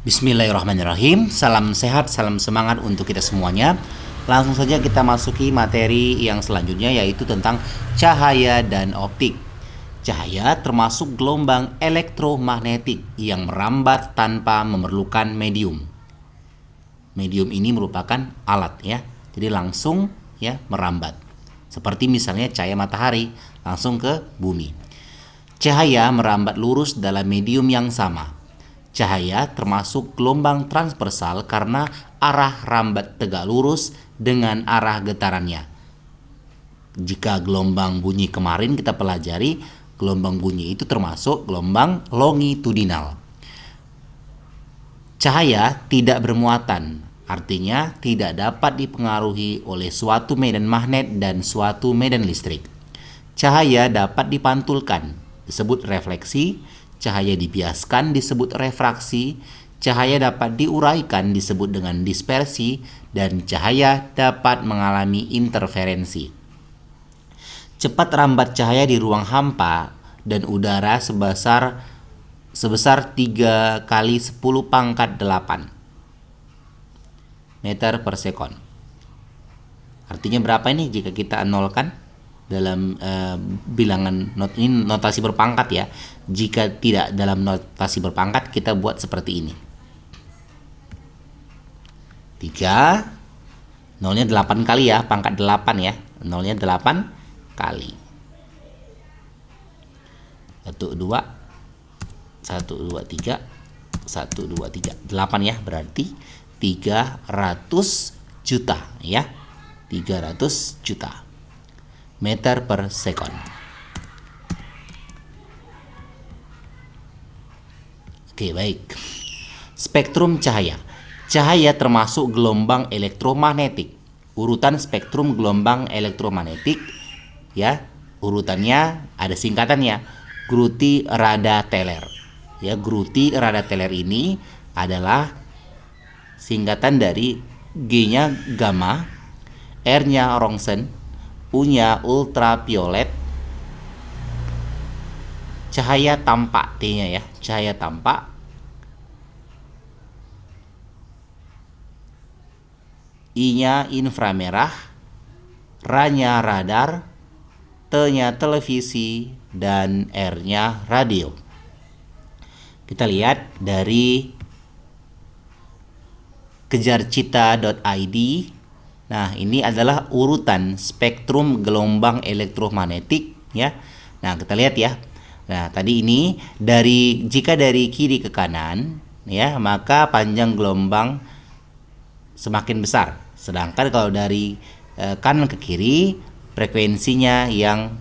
Bismillahirrahmanirrahim. Salam sehat, salam semangat untuk kita semuanya. Langsung saja kita masuki materi yang selanjutnya, yaitu tentang cahaya dan optik. Cahaya termasuk gelombang elektromagnetik yang merambat tanpa memerlukan medium. Medium ini merupakan alat ya. Jadi langsung ya merambat. Seperti misalnya cahaya matahari langsung ke bumi. Cahaya merambat lurus dalam medium yang sama. Cahaya termasuk gelombang transversal karena arah rambat tegak lurus dengan arah getarannya. Jika gelombang bunyi kemarin kita pelajari, gelombang bunyi itu termasuk gelombang longitudinal. Cahaya tidak bermuatan, artinya tidak dapat dipengaruhi oleh suatu medan magnet dan suatu medan listrik. Cahaya dapat dipantulkan, disebut refleksi. Cahaya dibiaskan disebut refraksi, cahaya dapat diuraikan disebut dengan dispersi, dan cahaya dapat mengalami interferensi. Cepat rambat cahaya di ruang hampa dan udara sebesar 3 kali 10 pangkat 8 meter per sekon. Artinya berapa ini jika kita nolkan? Dalam bilangan ini notasi berpangkat ya. Jika tidak dalam notasi berpangkat, kita buat seperti ini. 3, nolnya 8 kali ya, pangkat 8 ya. Nolnya 8 kali. 1, 2, 1, 2, 3, 1, 2, 3, 8 ya, berarti 300 juta ya. 300 juta meter per sekon. Oke, baik. Spektrum cahaya. Cahaya termasuk gelombang elektromagnetik. Urutan spektrum gelombang elektromagnetik ya, urutannya ada singkatannya, Grutti-Rada-Teller. Ya, Grutti-Rada-Teller ini adalah singkatan dari G-nya gamma, R-nya Roentgen, U-nya ultraviolet, cahaya tampak, T-nya ya, cahaya tampak, I-nya inframerah, R-nya radar, T-nya televisi, dan R-nya radio. Kita lihat dari kejarcita.id. Nah, ini adalah urutan spektrum gelombang elektromagnetik ya. Nah, kita lihat ya. Nah, tadi ini jika dari kiri ke kanan ya, maka panjang gelombang semakin besar. Sedangkan kalau dari kanan ke kiri, frekuensinya yang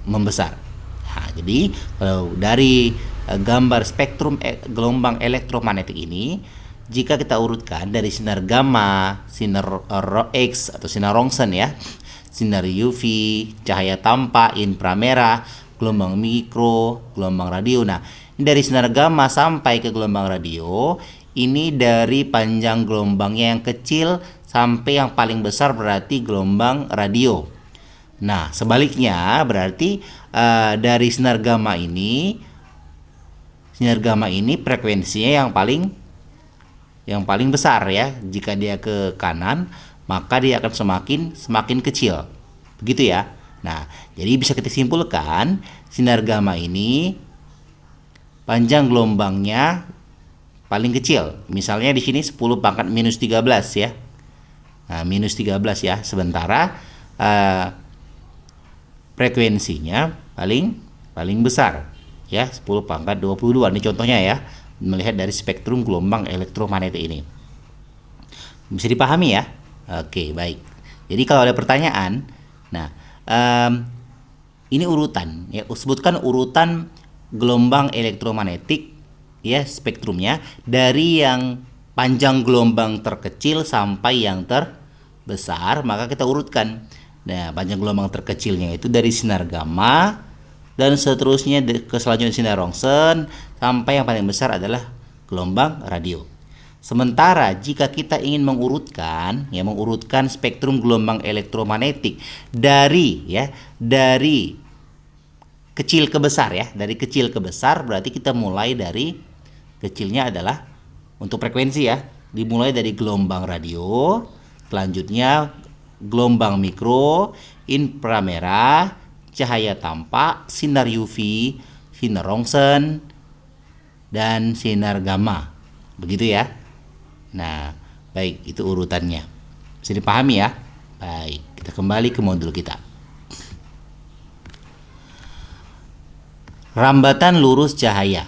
membesar. Nah, jadi kalau dari gambar spektrum gelombang elektromagnetik ini, jika kita urutkan dari sinar gamma, sinar X atau sinar Roentgen ya, sinar UV, cahaya tampak, inframerah, gelombang mikro, gelombang radio. Nah, ini dari sinar gamma sampai ke gelombang radio, ini dari panjang gelombangnya yang kecil sampai yang paling besar berarti gelombang radio. Nah, sebaliknya berarti dari sinar gamma ini frekuensinya yang paling besar ya. Jika dia ke kanan, maka dia akan semakin kecil. Begitu ya. Nah, jadi bisa kita simpulkan sinar gamma ini panjang gelombangnya paling kecil. Misalnya di sini 10 pangkat minus 13 ya. Nah, minus 13 ya. Sementara frekuensinya paling besar ya, 10 pangkat 22. Ini contohnya ya, melihat dari spektrum gelombang elektromagnetik ini. Bisa dipahami ya? Oke, baik. Jadi kalau ada pertanyaan, nah ini urutan ya, sebutkan urutan gelombang elektromagnetik ya, spektrumnya dari yang panjang gelombang terkecil sampai yang terbesar, maka kita urutkan. Nah, panjang gelombang terkecilnya itu dari sinar gamma dan seterusnya ke selanjutnya sinar Roentgen sampai yang paling besar adalah gelombang radio. Sementara jika kita ingin mengurutkan spektrum gelombang elektromagnetik dari kecil ke besar ya, dari kecil ke besar, berarti kita mulai dari kecilnya adalah Untuk frekuensi ya, dimulai dari gelombang radio, selanjutnya gelombang mikro, inframerah, cahaya tampak, sinar UV, sinar Roentgen, dan sinar gamma. Begitu ya. Nah, baik, itu urutannya. Bisa dipahami ya? Baik, kita kembali ke modul kita. Rambatan lurus cahaya,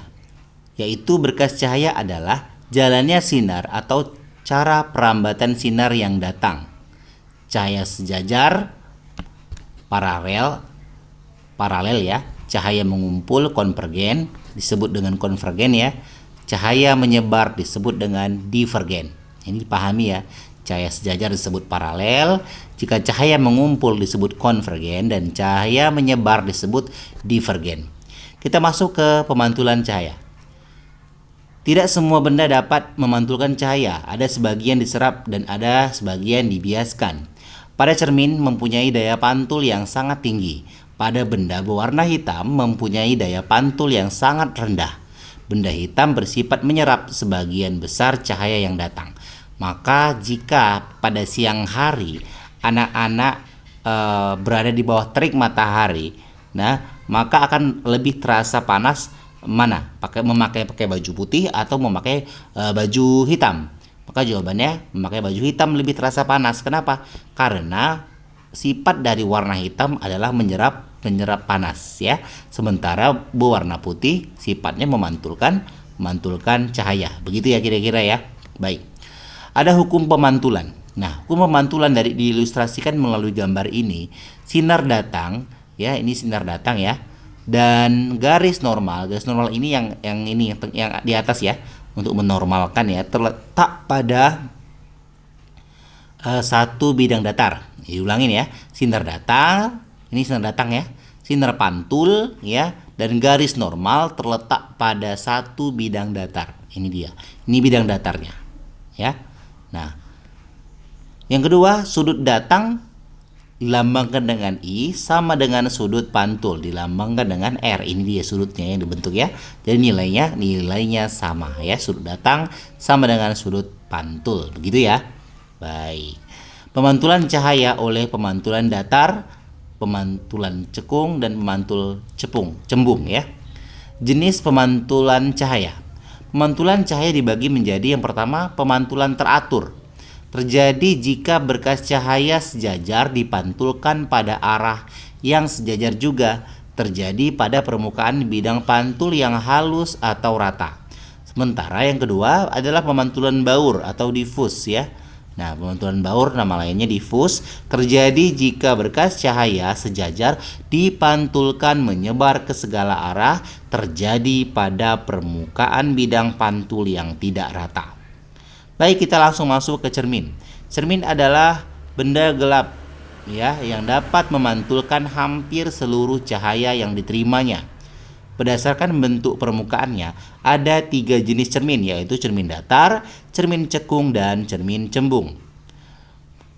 yaitu berkas cahaya adalah jalannya sinar atau cara perambatan sinar yang datang. Cahaya sejajar, paralel ya. Cahaya mengumpul konvergen disebut dengan konvergen ya. Cahaya menyebar disebut dengan divergen. Ini dipahami ya. Cahaya sejajar disebut paralel, jika cahaya mengumpul disebut konvergen, dan cahaya menyebar disebut divergen. Kita masuk ke pemantulan cahaya. Tidak semua benda dapat memantulkan cahaya. Ada sebagian diserap dan ada sebagian dibiaskan. Pada cermin mempunyai daya pantul yang sangat tinggi. Pada benda berwarna hitam mempunyai daya pantul yang sangat rendah. Benda hitam bersifat menyerap sebagian besar cahaya yang datang. Maka jika pada siang hari anak-anak berada di bawah terik matahari, nah maka akan lebih terasa panas mana? Memakai baju putih atau memakai baju hitam? Maka jawabannya memakai baju hitam lebih terasa panas. Kenapa? Karena sifat dari warna hitam adalah menyerap panas ya. Sementara berwarna putih sifatnya memantulkan cahaya. Begitu ya kira-kira ya. Baik. Ada hukum pemantulan. Nah, hukum pemantulan diilustrasikan melalui gambar ini. Sinar datang ya, ini sinar datang ya. Dan garis normal ini yang di atas ya, untuk menormalkan ya, terletak pada satu bidang datar. Diulangin ya. Sinar datang, ini sinar datang ya. Sinar pantul ya, dan garis normal terletak pada satu bidang datar. Ini dia. Ini bidang datarnya ya. Nah, yang kedua, sudut datang dilambangkan dengan I sama dengan sudut pantul dilambangkan dengan R. Ini dia sudutnya yang dibentuk ya. Jadi nilainya sama ya. Sudut datang sama dengan sudut pantul. Begitu ya. Baik. Pemantulan cahaya oleh pemantulan datar, pemantulan cekung, dan pemantul cembung ya. Jenis pemantulan cahaya. Pemantulan cahaya dibagi menjadi yang pertama, pemantulan teratur. Terjadi jika berkas cahaya sejajar dipantulkan pada arah yang sejajar juga. Terjadi pada permukaan bidang pantul yang halus atau rata. Sementara yang kedua adalah pemantulan baur atau difus ya. Nah, pemantulan baur nama lainnya difus, terjadi jika berkas cahaya sejajar dipantulkan menyebar ke segala arah, terjadi pada permukaan bidang pantul yang tidak rata. Baik, kita langsung masuk ke cermin. Cermin adalah benda gelap ya, yang dapat memantulkan hampir seluruh cahaya yang diterimanya. Berdasarkan bentuk permukaannya, ada 3 jenis cermin, yaitu cermin datar, cermin cekung, dan cermin cembung.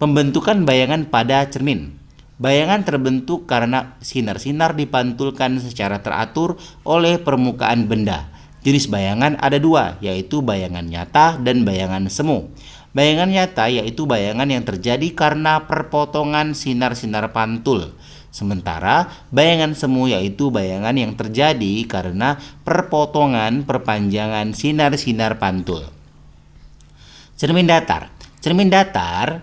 Pembentukan bayangan pada cermin. Bayangan terbentuk karena sinar-sinar dipantulkan secara teratur oleh permukaan benda. Jenis bayangan ada 2, yaitu bayangan nyata dan bayangan semu. Bayangan nyata yaitu bayangan yang terjadi karena perpotongan sinar-sinar pantul. Sementara bayangan semu yaitu bayangan yang terjadi karena perpanjangan sinar-sinar pantul. Cermin datar. Cermin datar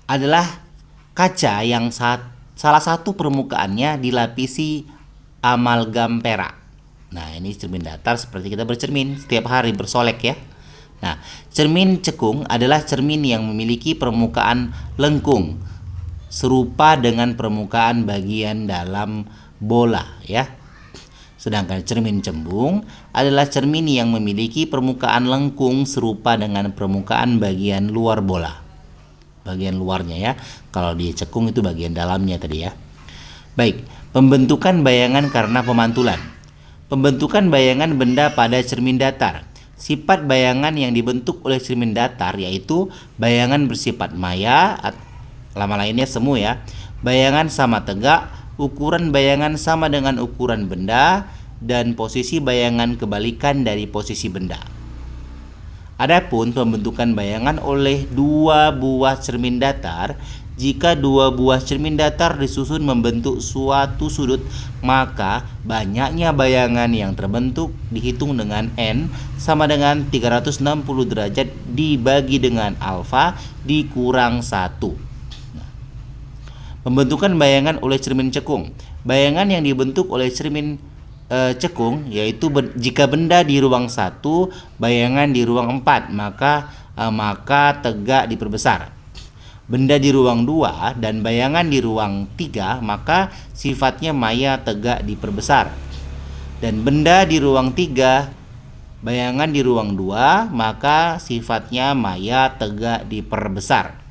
adalah kaca yang salah satu permukaannya dilapisi amalgam perak. Nah, ini cermin datar seperti kita bercermin setiap hari bersolek ya. Nah, cermin cekung adalah cermin yang memiliki permukaan lengkung serupa dengan permukaan bagian dalam bola ya. Sedangkan cermin cembung adalah cermin yang memiliki permukaan lengkung serupa dengan permukaan bagian luar bola. Bagian luarnya ya. Kalau di cekung itu bagian dalamnya tadi ya. Baik, pembentukan bayangan karena pemantulan. Pembentukan bayangan benda pada cermin datar. Sifat bayangan yang dibentuk oleh cermin datar yaitu bayangan bersifat maya, lama lainnya semu ya. Bayangan sama tegak, ukuran bayangan sama dengan ukuran benda, dan posisi bayangan kebalikan dari posisi benda. Adapun pembentukan bayangan oleh dua buah cermin datar, jika dua buah cermin datar disusun membentuk suatu sudut, maka banyaknya bayangan yang terbentuk dihitung dengan N sama dengan 360 derajat dibagi dengan alfa dikurang 1. Pembentukan bayangan oleh cermin cekung. Bayangan yang dibentuk oleh cermin cekung yaitu jika benda di ruang 1, bayangan di ruang 4, maka tegak diperbesar. Benda di ruang 2 dan bayangan di ruang 3, maka sifatnya maya tegak diperbesar. Dan benda di ruang 3, bayangan di ruang 2, maka sifatnya maya tegak diperbesar.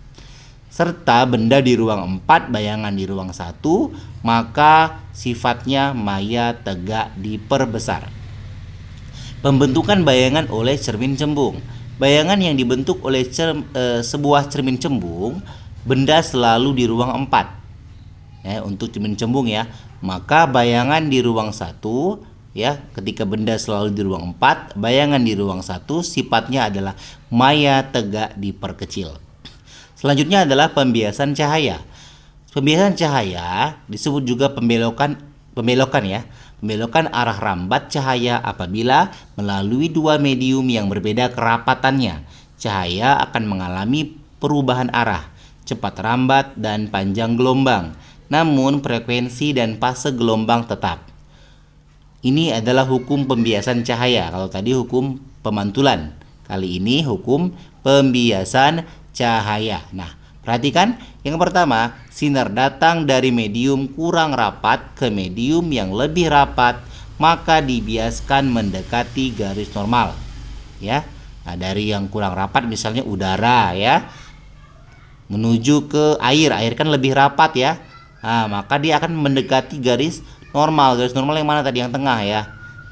Serta benda di ruang 4, bayangan di ruang 1, maka sifatnya maya tegak diperbesar. Pembentukan bayangan oleh cermin cembung. Bayangan yang dibentuk oleh sebuah cermin cembung, benda selalu di ruang 4. Untuk cermin cembung ya, maka bayangan di ruang 1 ya, ketika benda selalu di ruang 4, bayangan di ruang 1 sifatnya adalah maya tegak diperkecil. Selanjutnya adalah pembiasan cahaya. Pembiasan cahaya disebut juga pembelokan ya. Pembelokan arah rambat cahaya apabila melalui dua medium yang berbeda kerapatannya, cahaya akan mengalami perubahan arah, cepat rambat dan panjang gelombang. Namun frekuensi dan fase gelombang tetap. Ini adalah hukum pembiasan cahaya. Kalau tadi hukum pemantulan, kali ini hukum pembiasan cahaya. Nah, perhatikan yang pertama, sinar datang dari medium kurang rapat ke medium yang lebih rapat, maka dibiaskan mendekati garis normal. Ya. Nah, dari yang kurang rapat misalnya udara ya, menuju ke air kan lebih rapat ya. Nah, maka dia akan mendekati garis normal. Garis normal yang mana tadi? Yang tengah ya.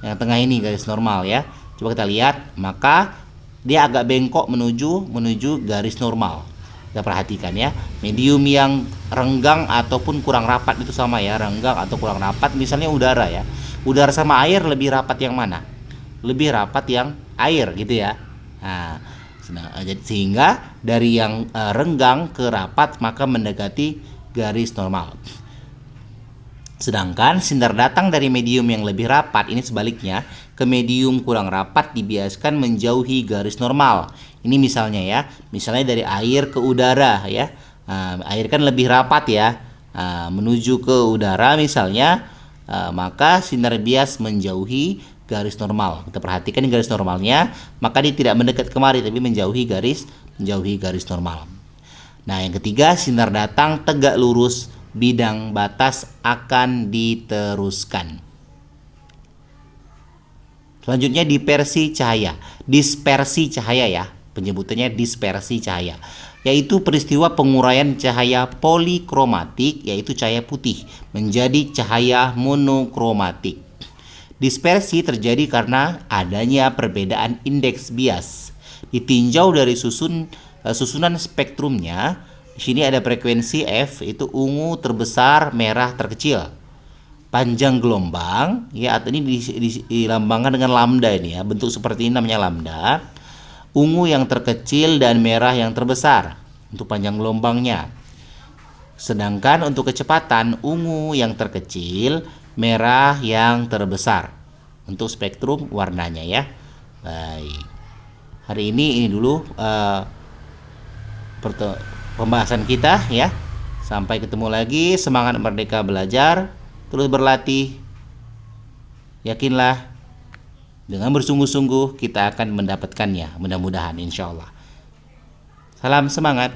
Yang tengah ini garis normal ya. Coba kita lihat, maka dia agak bengkok menuju garis normal. Kita perhatikan ya, medium yang renggang ataupun kurang rapat itu sama ya, renggang atau kurang rapat. Misalnya udara ya, udara sama air lebih rapat yang mana? Lebih rapat yang air gitu ya. Nah, sehingga dari yang renggang ke rapat maka mendekati garis normal. Sedangkan sinar datang dari medium yang lebih rapat, ini sebaliknya, ke medium kurang rapat dibiaskan menjauhi garis normal. Ini misalnya ya, misalnya dari air ke udara ya. Air kan lebih rapat ya, menuju ke udara misalnya, maka sinar bias menjauhi garis normal. Kita perhatikan garis normalnya, maka dia tidak mendekat kemari tapi menjauhi garis normal. Nah, yang ketiga, sinar datang tegak lurus, bidang batas akan diteruskan. Selanjutnya dispersi cahaya ya, penyebutannya dispersi cahaya, yaitu peristiwa penguraian cahaya polikromatik, yaitu cahaya putih, menjadi cahaya monokromatik. Dispersi terjadi karena adanya perbedaan indeks bias. Ditinjau dari susunan spektrumnya. Di sini ada frekuensi F, itu ungu terbesar, merah terkecil. Panjang gelombang ya, atau ini dilambangkan dengan lambda ini ya, bentuk seperti ini namanya lambda. Ungu yang terkecil dan merah yang terbesar untuk panjang gelombangnya. Sedangkan untuk kecepatan, ungu yang terkecil, merah yang terbesar untuk spektrum warnanya ya. Baik. Hari ini dulu pembahasan kita ya. Sampai ketemu lagi. Semangat merdeka belajar, terus berlatih. Yakinlah, dengan bersungguh-sungguh kita akan mendapatkannya, mudah-mudahan insya Allah. Salam semangat.